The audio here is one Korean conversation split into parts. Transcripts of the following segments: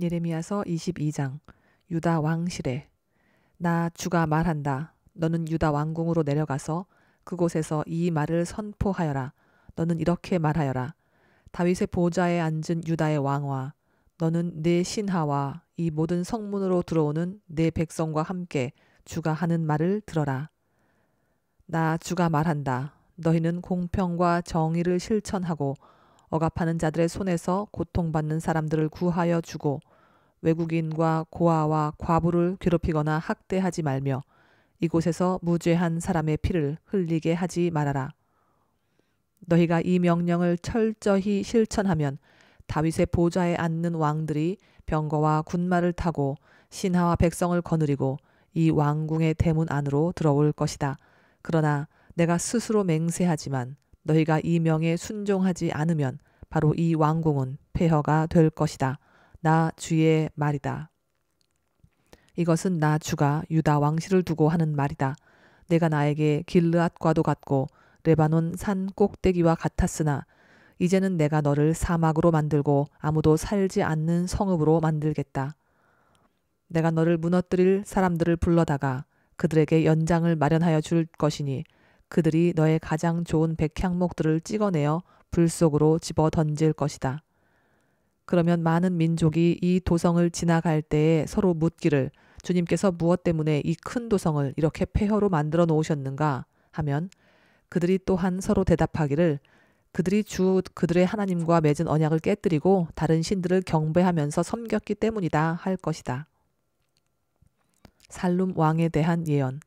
예레미야서 22장. 유다 왕시래. 나 주가 말한다. 너는 유다 왕궁으로 내려가서 그곳에서 이 말을 선포하여라. 너는 이렇게 말하여라. 다윗의 보좌에 앉은 유다의 왕과 너는 내 신하와 이 모든 성문으로 들어오는 내 백성과 함께 주가 하는 말을 들어라. 나 주가 말한다. 너희는 공평과 정의를 실천하고 억압하는 자들의 손에서 고통받는 사람들을 구하여 주고 외국인과 고아와 과부를 괴롭히거나 학대하지 말며 이곳에서 무죄한 사람의 피를 흘리게 하지 말아라. 너희가 이 명령을 철저히 실천하면 다윗의 보좌에 앉는 왕들이 병거와 군마를 타고 신하와 백성을 거느리고 이 왕궁의 대문 안으로 들어올 것이다. 그러나 내가 스스로 맹세하지만 너희가 이 명에 순종하지 않으면 바로 이 왕궁은 폐허가 될 것이다. 나 주의 말이다. 이것은 나 주가 유다 왕실을 두고 하는 말이다. 내가 나에게 길르앗과도 같고 레바논 산 꼭대기와 같았으나 이제는 내가 너를 사막으로 만들고 아무도 살지 않는 성읍으로 만들겠다. 내가 너를 무너뜨릴 사람들을 불러다가 그들에게 연장을 마련하여 줄 것이니 그들이 너의 가장 좋은 백향목들을 찍어내어 불 속으로 집어 던질 것이다. 그러면 많은 민족이 이 도성을 지나갈 때에 서로 묻기를 주님께서 무엇 때문에 이 큰 도성을 이렇게 폐허로 만들어 놓으셨는가 하면 그들이 또한 서로 대답하기를 그들이 그들의 하나님과 맺은 언약을 깨뜨리고 다른 신들을 경배하면서 섬겼기 때문이다 할 것이다. 살룸 왕에 대한 예언.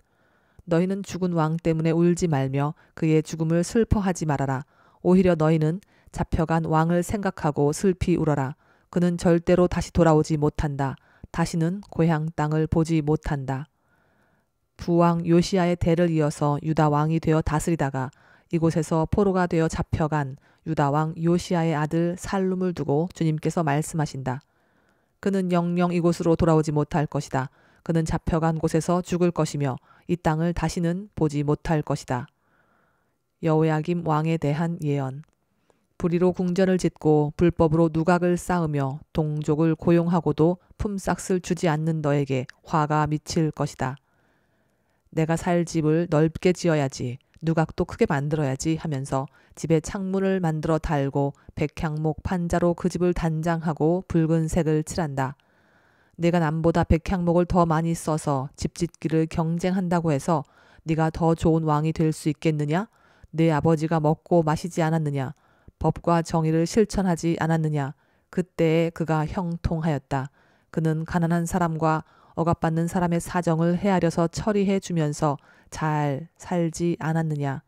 너희는 죽은 왕 때문에 울지 말며 그의 죽음을 슬퍼하지 말아라. 오히려 너희는 잡혀간 왕을 생각하고 슬피 울어라. 그는 절대로 다시 돌아오지 못한다. 다시는 고향 땅을 보지 못한다. 부왕 요시야의 대를 이어서 유다 왕이 되어 다스리다가 이곳에서 포로가 되어 잡혀간 유다 왕 요시야의 아들 살룸을 두고 주님께서 말씀하신다. 그는 영영 이곳으로 돌아오지 못할 것이다. 그는 잡혀간 곳에서 죽을 것이며 이 땅을 다시는 보지 못할 것이다. 여호야김 왕에 대한 예언. 불의로 궁전을 짓고 불법으로 누각을 쌓으며 동족을 고용하고도 품삯을 주지 않는 너에게 화가 미칠 것이다. 내가 살 집을 넓게 지어야지 누각도 크게 만들어야지 하면서 집에 창문을 만들어 달고 백향목 판자로 그 집을 단장하고 붉은색을 칠한다. 내가 남보다 백향목을 더 많이 써서 집 짓기를 경쟁한다고 해서 네가 더 좋은 왕이 될 수 있겠느냐? 네 아버지가 먹고 마시지 않았느냐? 법과 정의를 실천하지 않았느냐? 그때에 그가 형통하였다. 그는 가난한 사람과 억압받는 사람의 사정을 헤아려서 처리해 주면서 잘 살지 않았느냐?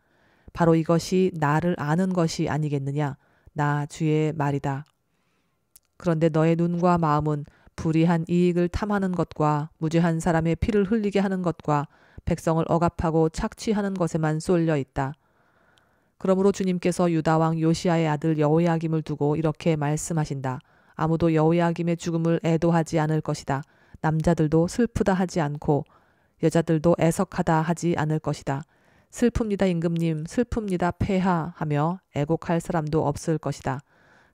바로 이것이 나를 아는 것이 아니겠느냐? 나 주의 말이다. 그런데 너의 눈과 마음은 불의한 이익을 탐하는 것과 무죄한 사람의 피를 흘리게 하는 것과 백성을 억압하고 착취하는 것에만 쏠려 있다. 그러므로 주님께서 유다 왕 요시야의 아들 여호야김을 두고 이렇게 말씀하신다. 아무도 여호야김의 죽음을 애도하지 않을 것이다. 남자들도 슬프다 하지 않고 여자들도 애석하다 하지 않을 것이다. 슬픕니다 임금님, 슬픕니다 폐하 하며 애곡할 사람도 없을 것이다.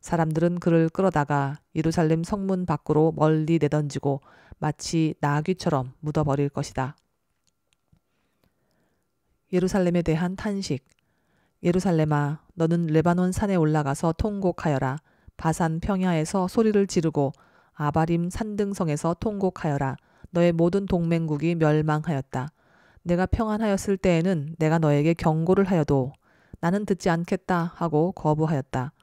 사람들은 그를 끌어다가 예루살렘 성문 밖으로 멀리 내던지고 마치 나귀처럼 묻어버릴 것이다. 예루살렘에 대한 탄식. 예루살렘아, 너는 레바논 산에 올라가서 통곡하여라. 바산 평야에서 소리를 지르고 아바림 산등성에서 통곡하여라. 너의 모든 동맹국이 멸망하였다. 내가 평안하였을 때에는 내가 너에게 경고를 하여도 나는 듣지 않겠다 하고 거부하였다.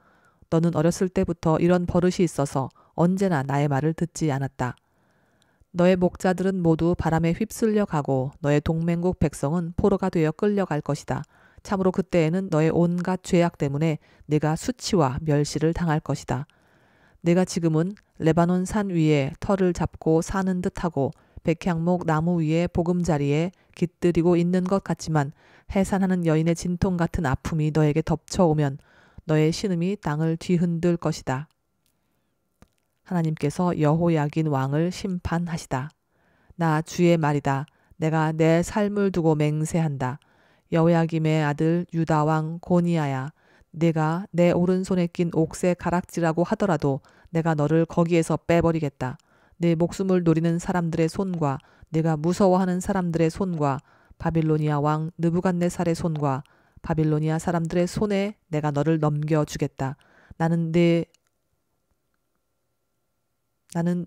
너는 어렸을 때부터 이런 버릇이 있어서 언제나 나의 말을 듣지 않았다. 너의 목자들은 모두 바람에 휩쓸려 가고 너의 동맹국 백성은 포로가 되어 끌려갈 것이다. 참으로 그때에는 너의 온갖 죄악 때문에 네가 수치와 멸시를 당할 것이다. 내가 지금은 레바논 산 위에 털을 잡고 사는 듯하고 백향목 나무 위에 보금자리에 깃들이고 있는 것 같지만 해산하는 여인의 진통 같은 아픔이 너에게 덮쳐오면 너의 신음이 땅을 뒤흔들 것이다. 하나님께서 여호야긴 왕을 심판하시다. 나 주의 말이다. 내가 내 삶을 두고 맹세한다. 여호야김의 아들 유다 왕 고니야야, 내가 내 오른손에 낀 옥새 가락지라고 하더라도 내가 너를 거기에서 빼버리겠다. 내 목숨을 노리는 사람들의 손과 내가 무서워하는 사람들의 손과 바빌로니아 왕 느부갓네살의 손과 바빌로니아 사람들의 손에 내가 너를 넘겨주겠다. 나는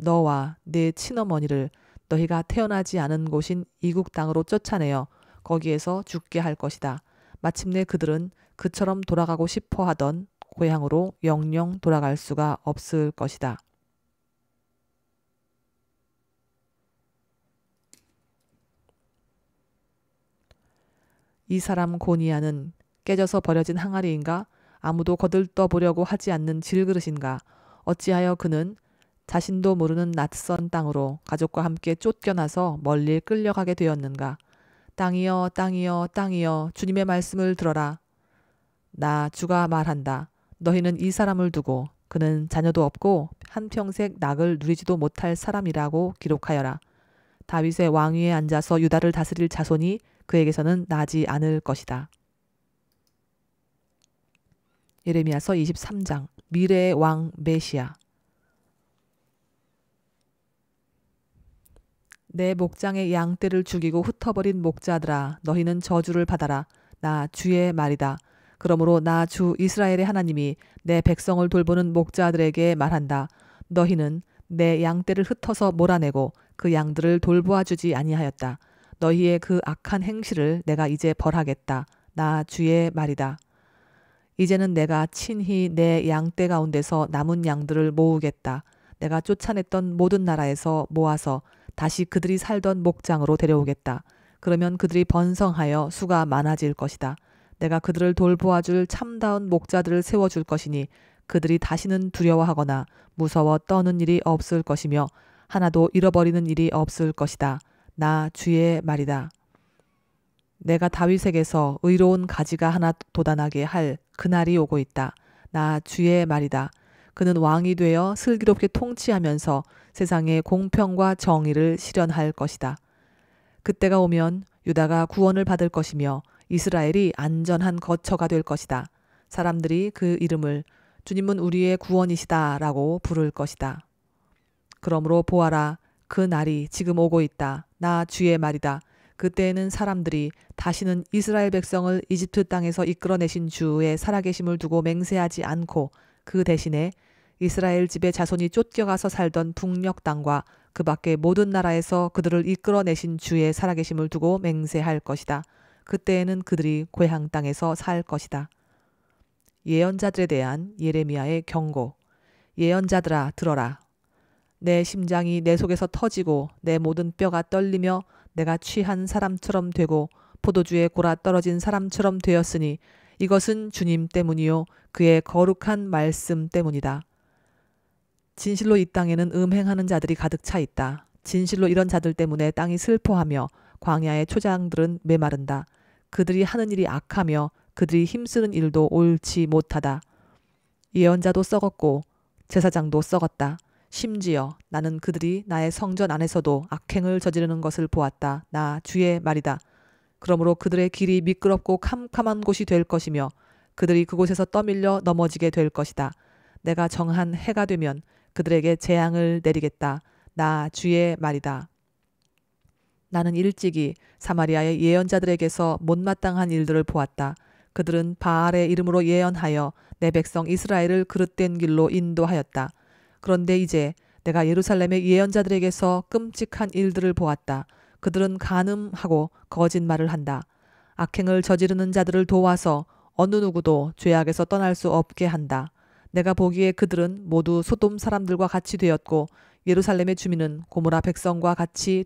너와 내 친어머니를 너희가 태어나지 않은 곳인 이국 땅으로 쫓아내어 거기에서 죽게 할 것이다. 마침내 그들은 그처럼 돌아가고 싶어 하던 고향으로 영영 돌아갈 수가 없을 것이다. 이 사람 고니아는 깨져서 버려진 항아리인가? 아무도 거들떠 보려고 하지 않는 질그릇인가? 어찌하여 그는 자신도 모르는 낯선 땅으로 가족과 함께 쫓겨나서 멀리 끌려가게 되었는가? 땅이여 땅이여 땅이여 주님의 말씀을 들어라. 나 주가 말한다. 너희는 이 사람을 두고 그는 자녀도 없고 한평생 낙을 누리지도 못할 사람이라고 기록하여라. 다윗의 왕위에 앉아서 유다를 다스릴 자손이 그에게서는 나지 않을 것이다. 예레미야서 23장 미래의 왕 메시아. 내 목장의 양떼를 죽이고 흩어버린 목자들아 너희는 저주를 받아라. 나 주의 말이다. 그러므로 나 주 이스라엘의 하나님이 내 백성을 돌보는 목자들에게 말한다. 너희는 내 양떼를 흩어서 몰아내고 그 양들을 돌보아 주지 아니하였다. 너희의 그 악한 행실을 내가 이제 벌하겠다. 나 주의 말이다. 이제는 내가 친히 내 양떼 가운데서 남은 양들을 모으겠다. 내가 쫓아냈던 모든 나라에서 모아서 다시 그들이 살던 목장으로 데려오겠다. 그러면 그들이 번성하여 수가 많아질 것이다. 내가 그들을 돌보아 줄 참다운 목자들을 세워줄 것이니 그들이 다시는 두려워하거나 무서워 떠는 일이 없을 것이며 하나도 잃어버리는 일이 없을 것이다. 나 주의 말이다. 내가 다윗에게서 의로운 가지가 하나 돋아나게 할 그날이 오고 있다. 나 주의 말이다. 그는 왕이 되어 슬기롭게 통치하면서 세상에 공평과 정의를 실현할 것이다. 그때가 오면 유다가 구원을 받을 것이며 이스라엘이 안전한 거처가 될 것이다. 사람들이 그 이름을 주님은 우리의 구원이시다 라고 부를 것이다. 그러므로 보아라. 그 날이 지금 오고 있다. 나 주의 말이다. 그때에는 사람들이 다시는 이스라엘 백성을 이집트 땅에서 이끌어내신 주의 살아계심을 두고 맹세하지 않고 그 대신에 이스라엘 집의 자손이 쫓겨가서 살던 북녘 땅과 그 밖의 모든 나라에서 그들을 이끌어내신 주의 살아계심을 두고 맹세할 것이다. 그때에는 그들이 고향 땅에서 살 것이다. 예언자들에 대한 예레미야의 경고. 예언자들아 들어라. 내 심장이 내 속에서 터지고 내 모든 뼈가 떨리며 내가 취한 사람처럼 되고 포도주에 골아 떨어진 사람처럼 되었으니 이것은 주님 때문이요 그의 거룩한 말씀 때문이다. 진실로 이 땅에는 음행하는 자들이 가득 차 있다. 진실로 이런 자들 때문에 땅이 슬퍼하며 광야의 초장들은 메마른다. 그들이 하는 일이 악하며 그들이 힘쓰는 일도 옳지 못하다. 예언자도 썩었고 제사장도 썩었다. 심지어 나는 그들이 나의 성전 안에서도 악행을 저지르는 것을 보았다. 나 주의 말이다. 그러므로 그들의 길이 미끄럽고 캄캄한 곳이 될 것이며 그들이 그곳에서 떠밀려 넘어지게 될 것이다. 내가 정한 해가 되면 그들에게 재앙을 내리겠다. 나 주의 말이다. 나는 일찍이 사마리아의 예언자들에게서 못마땅한 일들을 보았다. 그들은 바알의 이름으로 예언하여 내 백성 이스라엘을 그릇된 길로 인도하였다. 그런데 이제 내가 예루살렘의 예언자들에게서 끔찍한 일들을 보았다. 그들은 간음하고 거짓말을 한다. 악행을 저지르는 자들을 도와서 어느 누구도 죄악에서 떠날 수 없게 한다. 내가 보기에 그들은 모두 소돔 사람들과 같이 되었고 예루살렘의 주민은 고모라 백성과 같이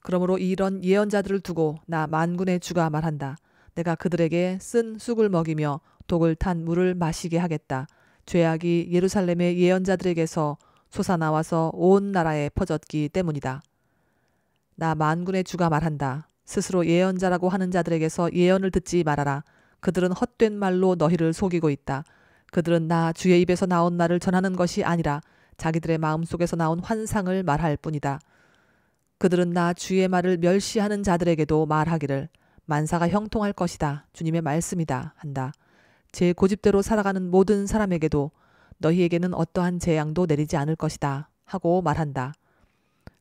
그러므로 이런 예언자들을 두고 나 만군의 주가 말한다. 내가 그들에게 쓴 쑥을 먹이며 독을 탄 물을 마시게 하겠다. 죄악이 예루살렘의 예언자들에게서 솟아나와서 온 나라에 퍼졌기 때문이다. 나 만군의 주가 말한다. 스스로 예언자라고 하는 자들에게서 예언을 듣지 말아라. 그들은 헛된 말로 너희를 속이고 있다. 그들은 나 주의 입에서 나온 말을 전하는 것이 아니라 자기들의 마음속에서 나온 환상을 말할 뿐이다. 그들은 나 주의 말을 멸시하는 자들에게도 말하기를 만사가 형통할 것이다. 주님의 말씀이다. 한다. 제 고집대로 살아가는 모든 사람에게도 너희에게는 어떠한 재앙도 내리지 않을 것이다. 하고 말한다.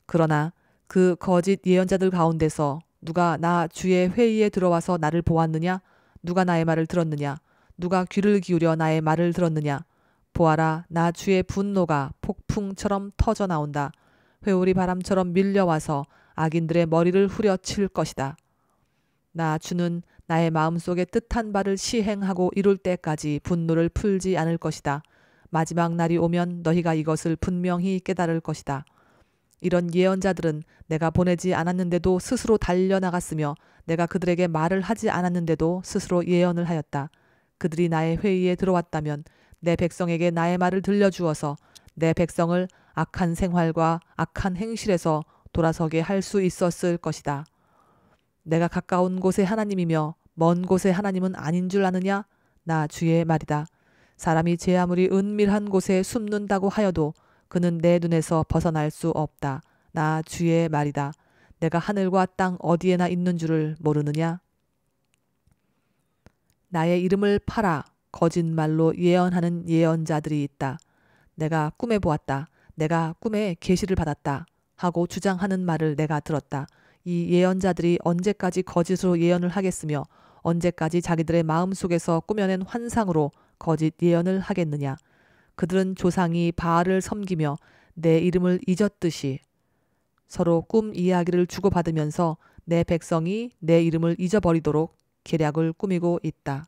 그러나 그 거짓 예언자들 가운데서 누가 나 주의 회의에 들어와서 나를 보았느냐? 누가 나의 말을 들었느냐? 누가 귀를 기울여 나의 말을 들었느냐? 보아라, 나 주의 분노가 폭풍처럼 터져 나온다. 회오리 바람처럼 밀려와서 악인들의 머리를 후려칠 것이다. 나 주는 나의 마음속에 뜻한 바를 시행하고 이룰 때까지 분노를 풀지 않을 것이다. 마지막 날이 오면 너희가 이것을 분명히 깨달을 것이다. 이런 예언자들은 내가 보내지 않았는데도 스스로 달려나갔으며 내가 그들에게 말을 하지 않았는데도 스스로 예언을 하였다. 그들이 나의 회의에 들어왔다면 내 백성에게 나의 말을 들려주어서 내 백성을 악한 생활과 악한 행실에서 돌아서게 할 수 있었을 것이다. 내가 가까운 곳의 하나님이며 먼 곳의 하나님은 아닌 줄 아느냐? 나 주의 말이다. 사람이 제 아무리 은밀한 곳에 숨는다고 하여도 그는 내 눈에서 벗어날 수 없다. 나 주의 말이다. 내가 하늘과 땅 어디에나 있는 줄을 모르느냐? 나의 이름을 팔아 거짓말로 예언하는 예언자들이 있다. 내가 꿈에 보았다. 내가 꿈에 계시를 받았다. 하고 주장하는 말을 내가 들었다. 이 예언자들이 언제까지 거짓으로 예언을 하겠으며 언제까지 자기들의 마음속에서 꾸며낸 환상으로 거짓 예언을 하겠느냐. 그들은 조상이 바알을 섬기며 내 이름을 잊었듯이 서로 꿈 이야기를 주고받으면서 내 백성이 내 이름을 잊어버리도록 계략을 꾸미고 있다.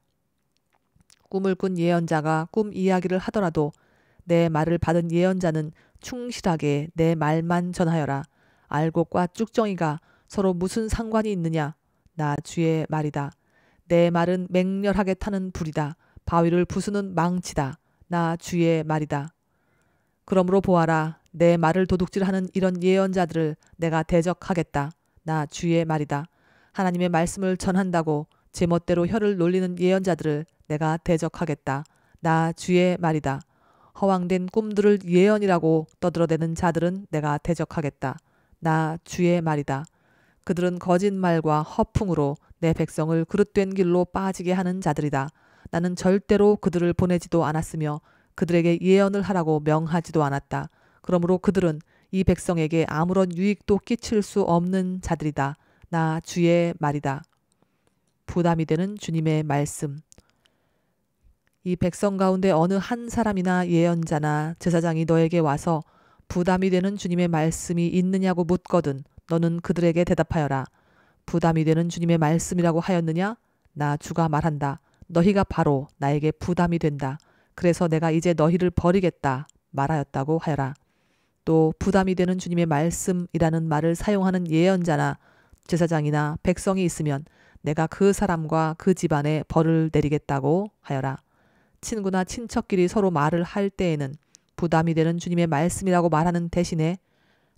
꿈을 꾼 예언자가 꿈 이야기를 하더라도 내 말을 받은 예언자는 충실하게 내 말만 전하여라. 알곡과 쭉정이가 서로 무슨 상관이 있느냐? 나 주의 말이다. 내 말은 맹렬하게 타는 불이다. 바위를 부수는 망치다. 나 주의 말이다. 그러므로 보아라. 내 말을 도둑질하는 이런 예언자들을 내가 대적하겠다. 나 주의 말이다. 하나님의 말씀을 전한다고 제멋대로 혀를 놀리는 예언자들을 내가 대적하겠다. 나 주의 말이다. 허황된 꿈들을 예언이라고 떠들어대는 자들은 내가 대적하겠다. 나 주의 말이다. 그들은 거짓말과 허풍으로 내 백성을 그릇된 길로 빠지게 하는 자들이다. 나는 절대로 그들을 보내지도 않았으며 그들에게 예언을 하라고 명하지도 않았다. 그러므로 그들은 이 백성에게 아무런 유익도 끼칠 수 없는 자들이다. 나 주의 말이다. 부담이 되는 주님의 말씀. 이 백성 가운데 어느 한 사람이나 예언자나 제사장이 너에게 와서 부담이 되는 주님의 말씀이 있느냐고 묻거든 너는 그들에게 대답하여라. 부담이 되는 주님의 말씀이라고 하였느냐? 나 주가 말한다. 너희가 바로 나에게 부담이 된다. 그래서 내가 이제 너희를 버리겠다 말하였다고 하여라. 또 부담이 되는 주님의 말씀이라는 말을 사용하는 예언자나 제사장이나 백성이 있으면 내가 그 사람과 그 집안에 벌을 내리겠다고 하여라. 친구나 친척끼리 서로 말을 할 때에는 부담이 되는 주님의 말씀이라고 말하는 대신에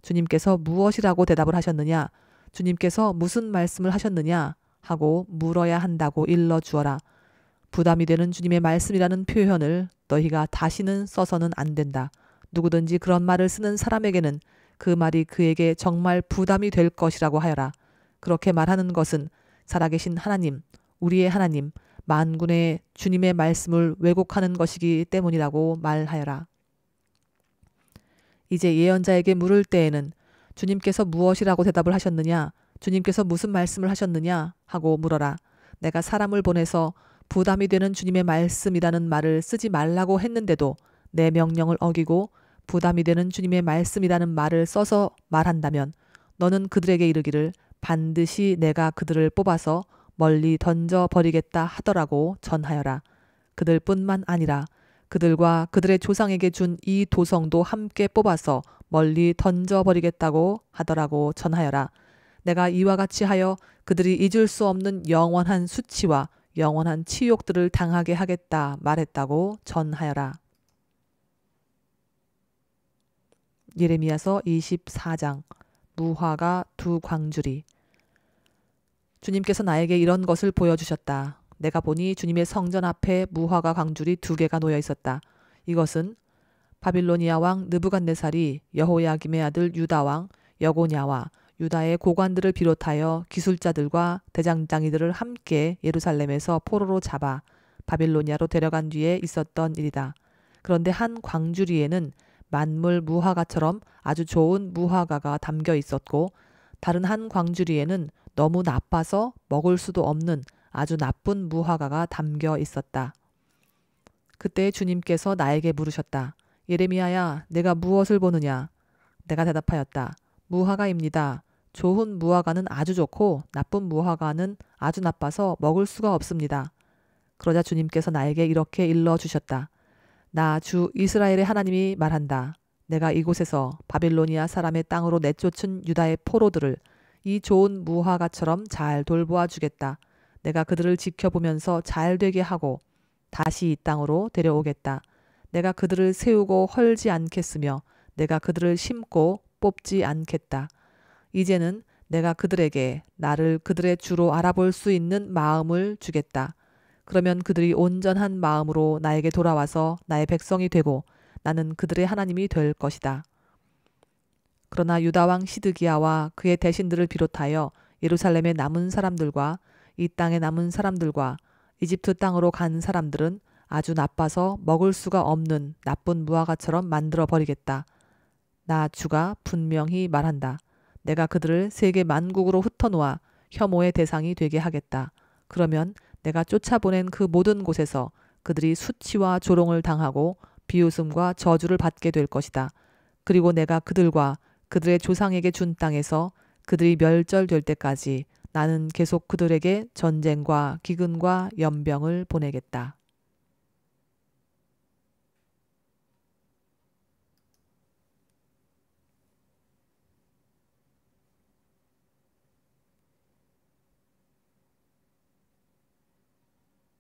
주님께서 무엇이라고 대답을 하셨느냐? 주님께서 무슨 말씀을 하셨느냐? 하고 물어야 한다고 일러주어라. 부담이 되는 주님의 말씀이라는 표현을 너희가 다시는 써서는 안 된다. 누구든지 그런 말을 쓰는 사람에게는 그 말이 그에게 정말 부담이 될 것이라고 하여라. 그렇게 말하는 것은 살아계신 하나님, 우리의 하나님, 만군의 주님의 말씀을 왜곡하는 것이기 때문이라고 말하여라. 이제 예언자에게 물을 때에는 주님께서 무엇이라고 대답을 하셨느냐? 주님께서 무슨 말씀을 하셨느냐? 하고 물어라. 내가 사람을 보내서 부담이 되는 주님의 말씀이라는 말을 쓰지 말라고 했는데도 내 명령을 어기고 부담이 되는 주님의 말씀이라는 말을 써서 말한다면 너는 그들에게 이르기를 반드시 내가 그들을 뽑아서 멀리 던져버리겠다 하더라고 전하여라. 그들뿐만 아니라 그들과 그들의 조상에게 준 이 도성도 함께 뽑아서 멀리 던져버리겠다고 하더라고 전하여라. 내가 이와 같이 하여 그들이 잊을 수 없는 영원한 수치와 영원한 치욕들을 당하게 하겠다 말했다고 전하여라. 예레미야서 24장. 무화과 두 광주리. 주님께서 나에게 이런 것을 보여주셨다. 내가 보니 주님의 성전 앞에 무화과 광주리 2개가 놓여 있었다. 이것은 바빌로니아 왕 느부갓네살이 여호야김의 아들 유다 왕 여고냐와 유다의 고관들을 비롯하여 기술자들과 대장장이들을 함께 예루살렘에서 포로로 잡아 바빌로니아로 데려간 뒤에 있었던 일이다. 그런데 한 광주리에는 만물 무화과처럼 아주 좋은 무화과가 담겨 있었고 다른 한 광주리에는 너무 나빠서 먹을 수도 없는 아주 나쁜 무화과가 담겨 있었다. 그때 주님께서 나에게 물으셨다. 예레미야야, 내가 무엇을 보느냐? 내가 대답하였다. 무화과입니다. 좋은 무화과는 아주 좋고 나쁜 무화과는 아주 나빠서 먹을 수가 없습니다. 그러자 주님께서 나에게 이렇게 일러주셨다. 나 주 이스라엘의 하나님이 말한다. 내가 이곳에서 바빌로니아 사람의 땅으로 내쫓은 유다의 포로들을 이 좋은 무화과처럼 잘 돌보아 주겠다. 내가 그들을 지켜보면서 잘 되게 하고 다시 이 땅으로 데려오겠다. 내가 그들을 세우고 헐지 않겠으며 내가 그들을 심고 뽑지 않겠다. 이제는 내가 그들에게 나를 그들의 주로 알아볼 수 있는 마음을 주겠다. 그러면 그들이 온전한 마음으로 나에게 돌아와서 나의 백성이 되고 나는 그들의 하나님이 될 것이다. 그러나 유다 왕 시드기야와 그의 대신들을 비롯하여 예루살렘의 남은 사람들과 이 땅에 남은 사람들과 이집트 땅으로 간 사람들은 아주 나빠서 먹을 수가 없는 나쁜 무화과처럼 만들어 버리겠다. 나 주가 분명히 말한다. 내가 그들을 세계 만국으로 흩어놓아 혐오의 대상이 되게 하겠다. 그러면 내가 쫓아보낸 그 모든 곳에서 그들이 수치와 조롱을 당하고 비웃음과 저주를 받게 될 것이다. 그리고 내가 그들과 그들의 조상에게 준 땅에서 그들이 멸절될 때까지 나는 계속 그들에게 전쟁과 기근과 연병을 보내겠다.